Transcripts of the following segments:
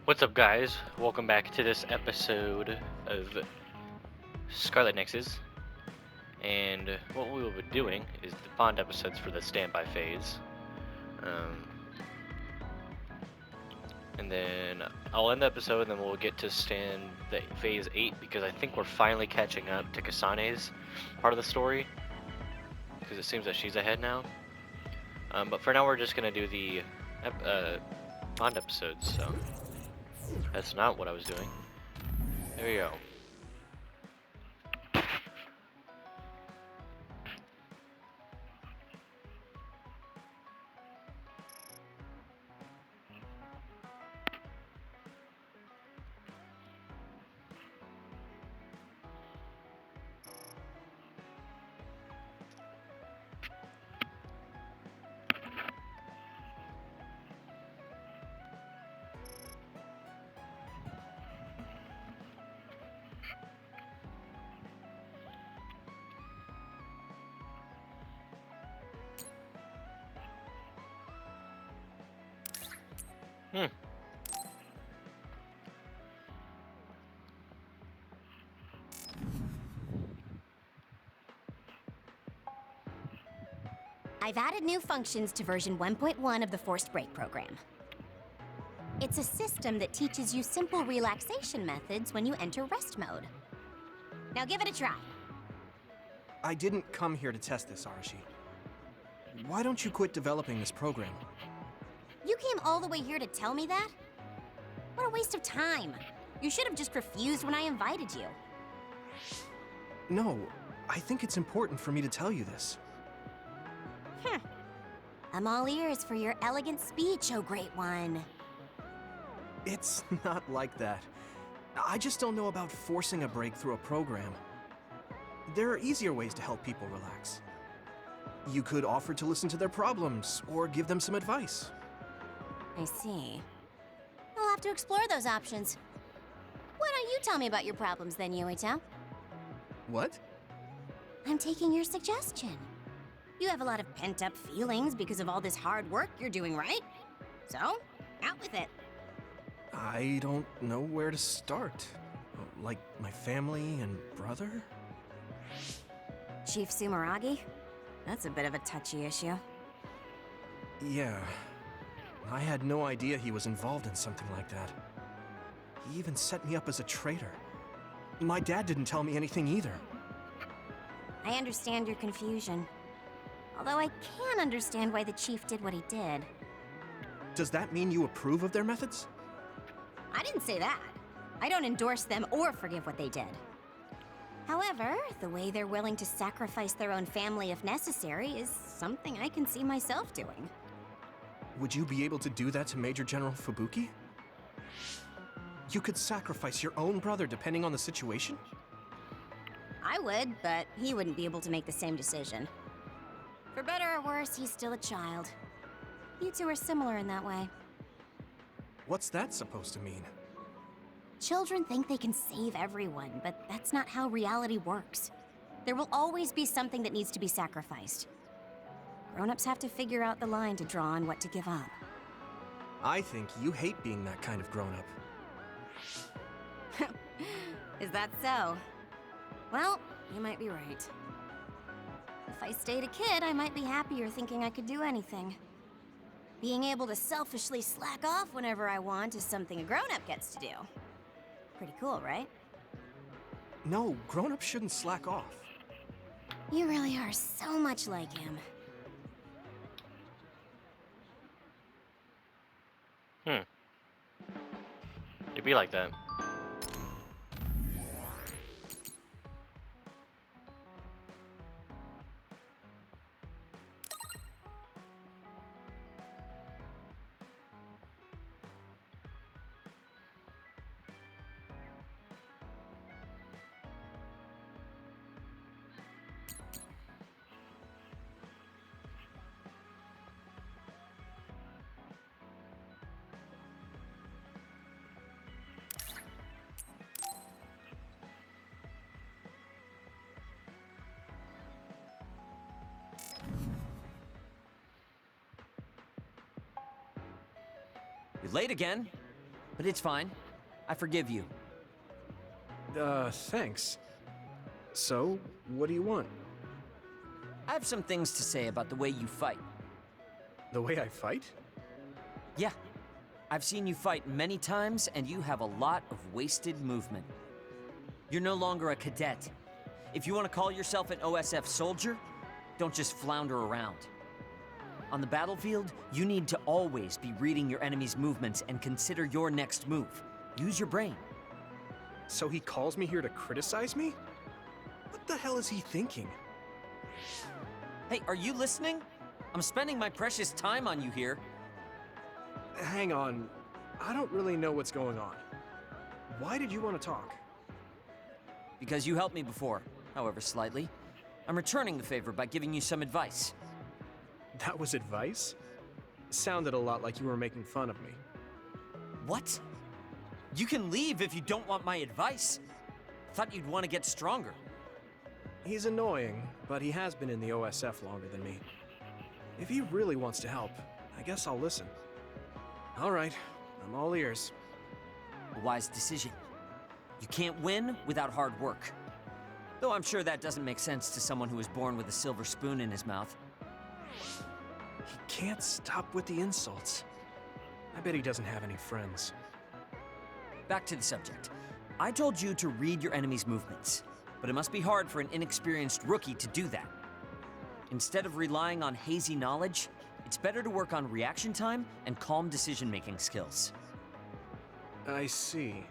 What's up, guys? Welcome back to this episode of Scarlet Nexus. And what we will be doing is the Bond episodes for the standby phase. And then I'll end the episode, and then we'll get to the phase 8 because I think we're finally catching up to Kasane's part of the story. Because it seems that she's ahead now. But for now, we're just going to do the Bond episodes, so that's not what I was doing. There we go. I've added new functions to version 1.1 of the Forced Break program. It's a system that teaches you simple relaxation methods when you enter rest mode. Now give it a try. I didn't come here to test this, Arashi. Why don't you quit developing this program? You came all the way here to tell me that? What a waste of time. You should have just refused when I invited you. No, I think it's important for me to tell you this. I'm all ears for your elegant speech, oh great one. It's not like that. I just don't know about forcing a break through a program. There are easier ways to help people relax. You could offer to listen to their problems, or give them some advice. I see. I'll have to explore those options. Why don't you tell me about your problems then, Yuito? What? I'm taking your suggestion. You have a lot of pent-up feelings because of all this hard work you're doing, right? So, out with it. I don't know where to start. Like my family and brother? Chief Sumeragi? That's a bit of a touchy issue. Yeah. I had no idea he was involved in something like that. He even set me up as a traitor. My dad didn't tell me anything either. I understand your confusion. Although I can understand why the chief did what he did. Does that mean you approve of their methods? I didn't say that. I don't endorse them or forgive what they did. However, the way they're willing to sacrifice their own family if necessary is something I can see myself doing. Would you be able to do that to Major General Fubuki? You could sacrifice your own brother depending on the situation? I would, but he wouldn't be able to make the same decision. For better or worse, he's still a child. You two are similar in that way. What's that supposed to mean? Children think they can save everyone, but that's not how reality works. There will always be something that needs to be sacrificed. Grown-ups have to figure out the line to draw on what to give up. I think you hate being that kind of grown-up. Is that so? Well, you might be right. If I stayed a kid, I might be happier thinking I could do anything. Being able to selfishly slack off whenever I want is something a grown-up gets to do. Pretty cool, right? No, grown-ups shouldn't slack off. You really are so much like him. It'd be like that. You're late again. but it's fine. I forgive you. Thanks. So, what do you want? I have some things to say about the way you fight. The way I fight? Yeah. I've seen you fight many times, and you have a lot of wasted movement. You're no longer a cadet. If you want to call yourself an OSF soldier, don't just flounder around. On the battlefield, you need to always be reading your enemy's movements and consider your next move. Use your brain. So he calls me here to criticize me? What the hell is he thinking? Hey, are you listening? I'm spending my precious time on you here. Hang on. I don't really know what's going on. Why did you want to talk? Because you helped me before, however slightly. I'm returning the favor by giving you some advice. That was advice? Sounded a lot like you were making fun of me. What? You can leave if you don't want my advice. Thought you'd want to get stronger. He's annoying, but he has been in the OSF longer than me. If he really wants to help, I guess I'll listen. All right, I'm all ears. A wise decision. You can't win without hard work. Though I'm sure that doesn't make sense to someone who was born with a silver spoon in his mouth. He can't stop with the insults. I bet he doesn't have any friends. Back to the subject. I told you to read your enemy's movements, but it must be hard for an inexperienced rookie to do that. Instead of relying on hazy knowledge, it's better to work on reaction time and calm decision-making skills. I see.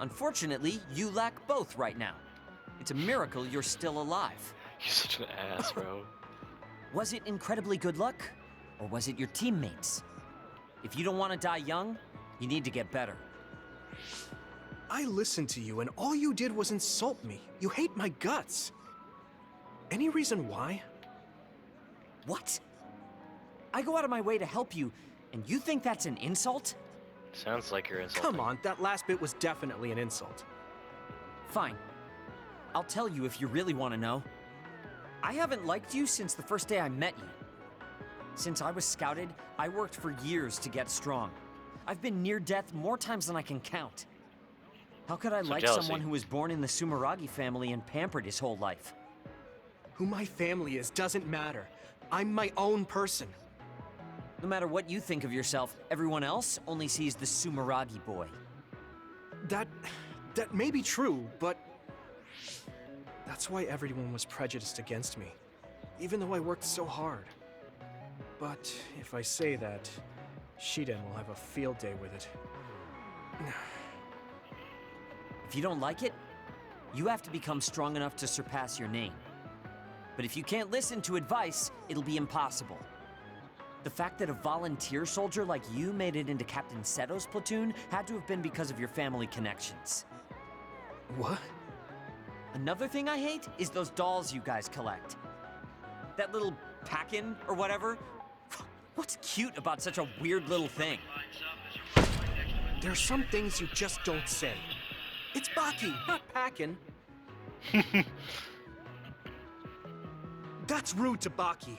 Unfortunately, you lack both right now. It's a miracle you're still alive. You're such an ass, bro. Was it incredibly good luck, or was it your teammates? If you don't want to die young, you need to get better. I listened to you and all you did was insult me. You hate my guts. Any reason why? What? I go out of my way to help you, and you think that's an insult? Sounds like you're insulting. Come on, that last bit was definitely an insult. Fine. I'll tell you if you really want to know. I haven't liked you since the first day I met you. Since I was scouted, I worked for years to get strong. I've been near death more times than I can count. How could I like jealousy. someone who was born in the Sumeragi family and pampered his whole life? Who my family is doesn't matter. I'm my own person. No matter what you think of yourself, everyone else only sees the Sumeragi boy. That may be true, but that's why everyone was prejudiced against me, even though I worked so hard. But if I say that, Shiden will have a field day with it. If you don't like it, you have to become strong enough to surpass your name. But if you can't listen to advice, it'll be impossible. The fact that a volunteer soldier like you made it into Captain Seto's platoon had to have been because of your family connections. What? Another thing I hate is those dolls you guys collect. That little pack-in or whatever. What's cute about such a weird little thing? There are some things you just don't say. It's Baki, not Packin. That's rude to Baki.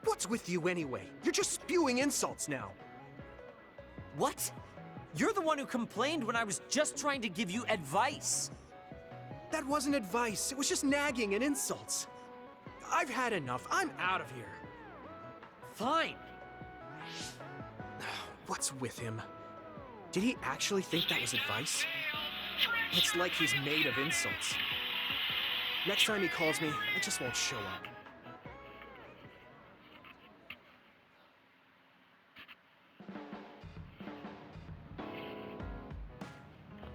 What's with you anyway? You're just spewing insults now. What? You're the one who complained when I was just trying to give you advice. That wasn't advice. It was just nagging and insults. I've had enough. I'm out of here. Fine. What's with him? Did he actually think that was advice? It's like he's made of insults. Next time he calls me, I just won't show up.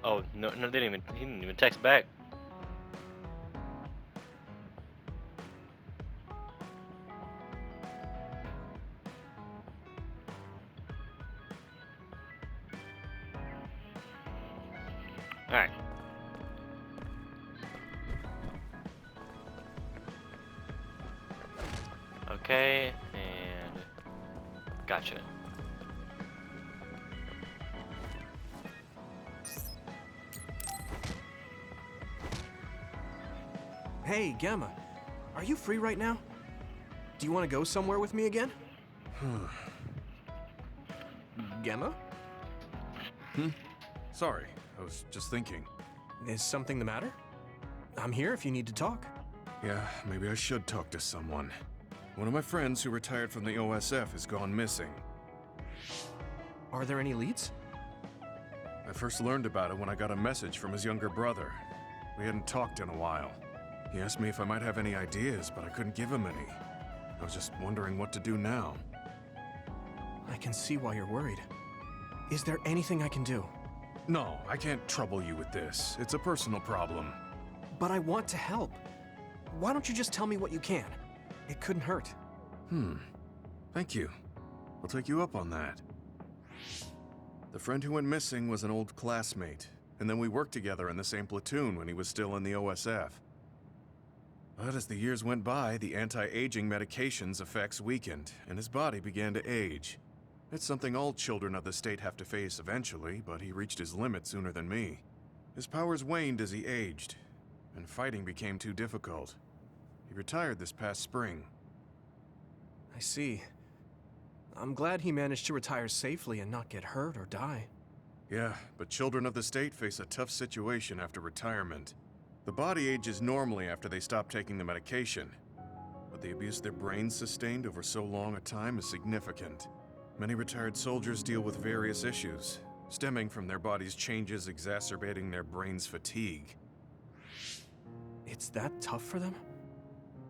Oh, no, he didn't even text back. Alright. Okay, and gotcha. Hey, Gemma. Are you free right now? Do you want to go somewhere with me again? Gemma? Sorry, I was just thinking. Is something the matter? I'm here if you need to talk. Yeah, maybe I should talk to someone. One of my friends who retired from the OSF has gone missing. Are there any leads? I first learned about it when I got a message from his younger brother. We hadn't talked in a while. He asked me if I might have any ideas, but I couldn't give him any. I was just wondering what to do now. I can see why you're worried. Is there anything I can do? No, I can't trouble you with this. It's a personal problem. But I want to help. Why don't you just tell me what you can? It couldn't hurt. Thank you. I'll take you up on that. The friend who went missing was an old classmate, and then we worked together in the same platoon when he was still in the OSF. But as the years went by, the anti-aging medication's effects weakened, and his body began to age. It's something all children of the state have to face eventually, but he reached his limit sooner than me. His powers waned as he aged, and fighting became too difficult. He retired this past spring. I see. I'm glad he managed to retire safely and not get hurt or die. Yeah, but children of the state face a tough situation after retirement. The body ages normally after they stop taking the medication, but the abuse their brains sustained over so long a time is significant. Many retired soldiers deal with various issues, stemming from their body's changes exacerbating their brain's fatigue. It's that tough for them?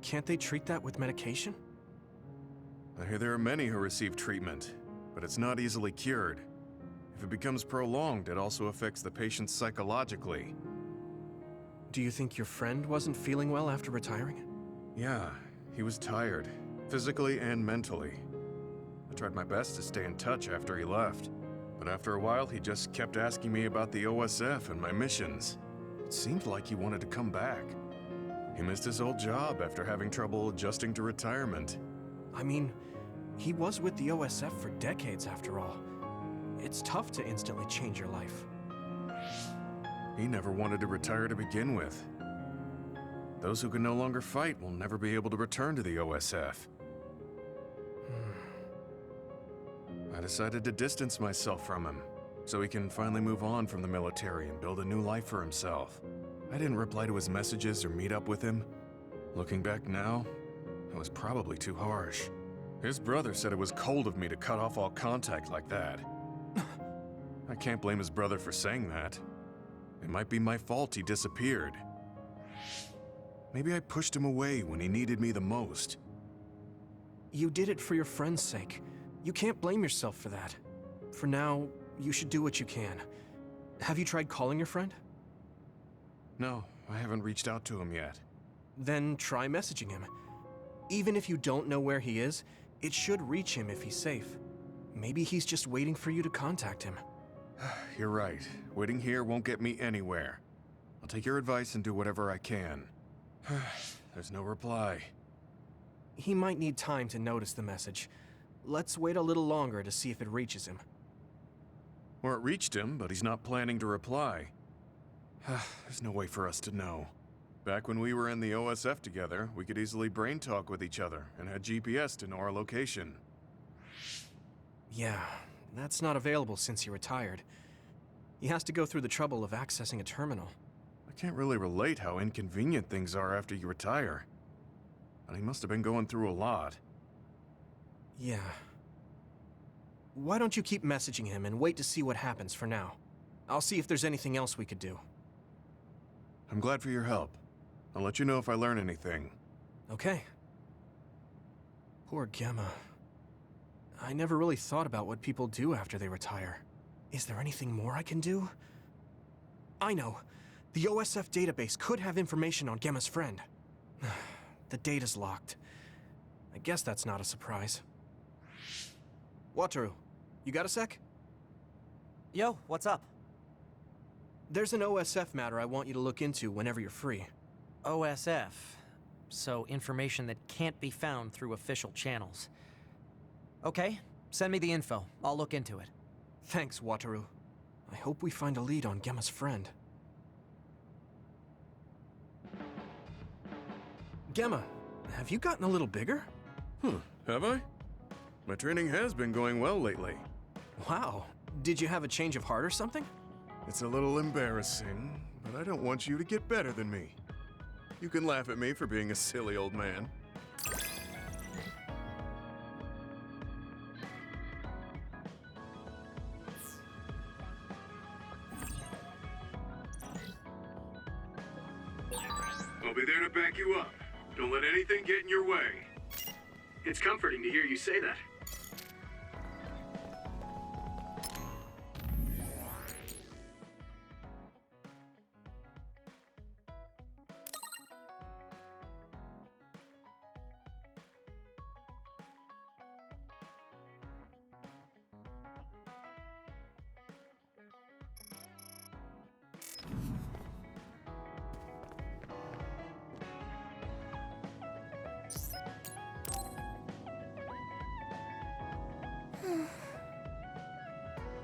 Can't they treat that with medication? I hear there are many who receive treatment, but it's not easily cured. If it becomes prolonged, it also affects the patient psychologically. Do you think your friend wasn't feeling well after retiring? Yeah, he was tired, physically and mentally. I tried my best to stay in touch after he left, but after a while he just kept asking me about the OSF and my missions. It seemed like he wanted to come back. He missed his old job after having trouble adjusting to retirement. I mean, he was with the OSF for decades after all. It's tough to instantly change your life. He never wanted to retire to begin with. Those who can no longer fight will never be able to return to the OSF. I decided to distance myself from him, so he can finally move on from the military and build a new life for himself. I didn't reply to his messages or meet up with him. Looking back now, it was probably too harsh. His brother said it was cold of me to cut off all contact like that. I can't blame his brother for saying that. It might be my fault he disappeared. Maybe I pushed him away when he needed me the most. You did it for your friend's sake. You can't blame yourself for that. For now, you should do what you can. Have you tried calling your friend? No, I haven't reached out to him yet. Then try messaging him. Even if you don't know where he is, it should reach him if he's safe. Maybe he's just waiting for you to contact him. You're right. Waiting here won't get me anywhere. I'll take your advice and do whatever I can. There's no reply. He might need time to notice the message. Let's wait a little longer to see if it reaches him. Or it reached him, but he's not planning to reply. There's no way for us to know. Back when we were in the OSF together, we could easily brain talk with each other and had GPS to know our location. Yeah, that's not available since he retired. He has to go through the trouble of accessing a terminal. I can't really relate how inconvenient things are after you retire. But he must have been going through a lot. Yeah. Why don't you keep messaging him and wait to see what happens for now? I'll see if there's anything else we could do. I'm glad for your help. I'll let you know if I learn anything. Okay. Poor Gemma. I never really thought about what people do after they retire. Is there anything more I can do? I know. The OSF database could have information on Gemma's friend. The data's locked. I guess that's not a surprise. Wataru, you got a sec? Yo, what's up? There's an OSF matter I want you to look into whenever you're free. OSF. So information that can't be found through official channels. Okay, send me the info. I'll look into it. Thanks, Wataru. I hope we find a lead on Gemma's friend. Gemma, have you gotten a little bigger? Have I? My training has been going well lately. Wow, Did you have a change of heart or something? It's a little embarrassing, but I don't want you to get better than me. You can laugh at me for being a silly old man. I'll be there to back you up. Don't let anything get in your way. It's comforting to hear you say that.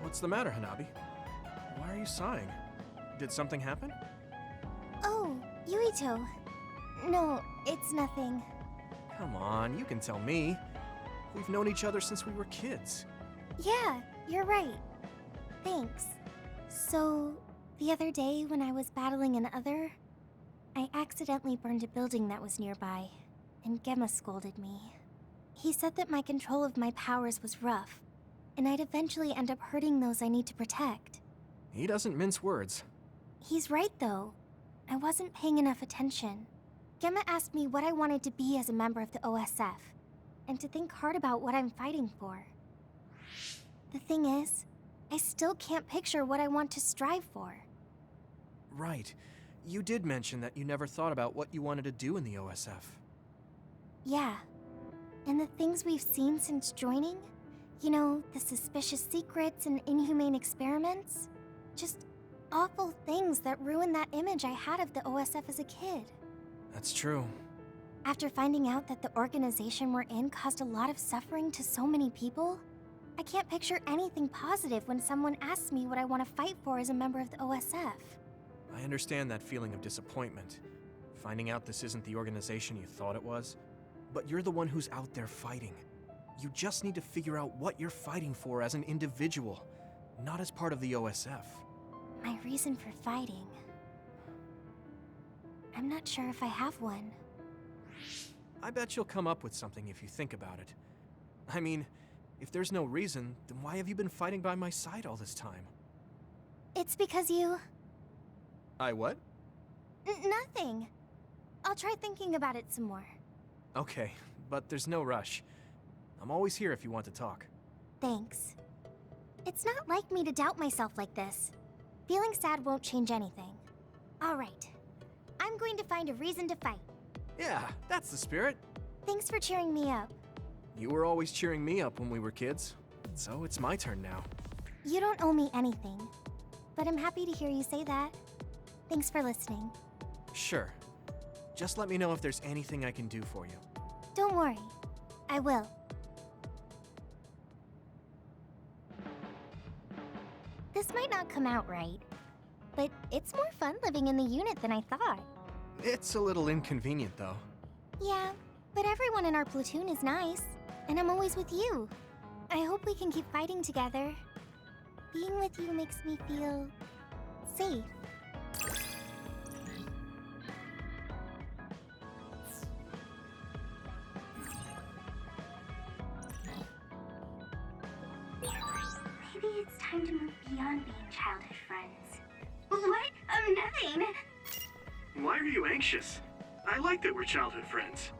What's the matter, Hanabi? Why are you sighing? Did something happen? Oh, Yuito. No, it's nothing. Come on, you can tell me. We've known each other since we were kids. Yeah, you're right. Thanks. So, the other day when I was battling an other, I accidentally burned a building that was nearby, and Gemma scolded me. He said that my control of my powers was rough, and I'd eventually end up hurting those I need to protect. He doesn't mince words. He's right, though. I wasn't paying enough attention. Gemma asked me what I wanted to be as a member of the OSF, and to think hard about what I'm fighting for. The thing is, I still can't picture what I want to strive for. Right. You did mention that you never thought about what you wanted to do in the OSF. Yeah. And the things we've seen since joining? You know, the suspicious secrets and inhumane experiments? Just awful things that ruined that image I had of the OSF as a kid. That's true. After finding out that the organization we're in caused a lot of suffering to so many people, I can't picture anything positive when someone asks me what I want to fight for as a member of the OSF. I understand that feeling of disappointment. Finding out this isn't the organization you thought it was. But you're the one who's out there fighting. You just need to figure out what you're fighting for as an individual, not as part of the OSF. My reason for fighting... I'm not sure if I have one. I bet you'll come up with something if you think about it. I mean, if there's no reason, then why have you been fighting by my side all this time? It's because you... I what? Nothing. I'll try thinking about it some more. Okay, but there's no rush. I'm always here if you want to talk. Thanks. It's not like me to doubt myself like this. Feeling sad won't change anything. All right. I'm going to find a reason to fight. Yeah, that's the spirit. Thanks for cheering me up. You were always cheering me up when we were kids, so it's my turn now. You don't owe me anything, but I'm happy to hear you say that. Thanks for listening. Sure. Just let me know if there's anything I can do for you. Don't worry. I will. This might not come out right, but it's more fun living in the unit than I thought. It's a little inconvenient, though. Yeah, but everyone in our platoon is nice, and I'm always with you. I hope we can keep fighting together. Being with you makes me feel... safe. Maybe it's time to move beyond being childhood friends. What? Nothing. Why are you anxious? I like that we're childhood friends.